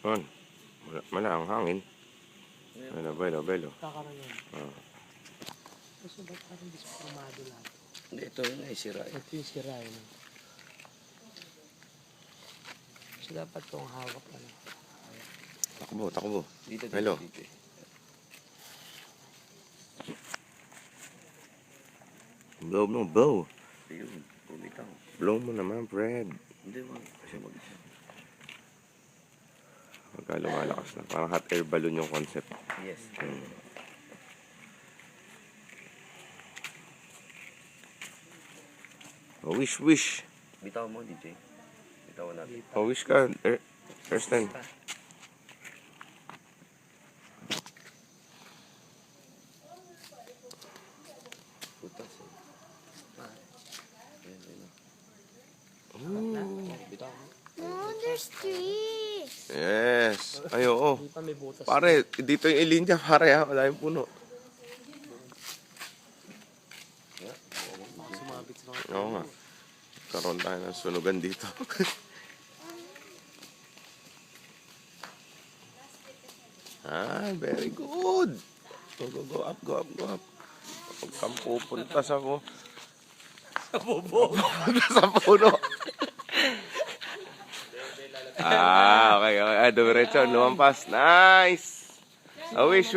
Yun. Wala ang hangin. Belo. Kakaroon yan. Ah. Kasi ba't parang disformado lang? Hindi, ito yun ay sira. Ito yung sira yun. So dapat itong hawak ano. Takbo. Dito. Hello. Blow. Ayun, bumitaw. Blow mo naman, Fred. Hindi, wag. Kasi wag. Pagka lumalakas na. Parang hot air balloon yung concept. Yes. Wish. Bitaw mo, DJ. Bitawan natin. Wish ka. Ersten. Putas. Bitaw mo. No, there's three. Yes. Ay, oo. Hindi pa may butas. Pare, dito yung ilinya, pare ha. Wala yung puno. Sumabit sa mga Oo nga. Karoon tayo ng sunugan dito. Very good. Go up. Huwag kang pupunta sa ko. Sa bobo. Sa puno. Okay. Dumiretso, lumampas. Nice. Wish.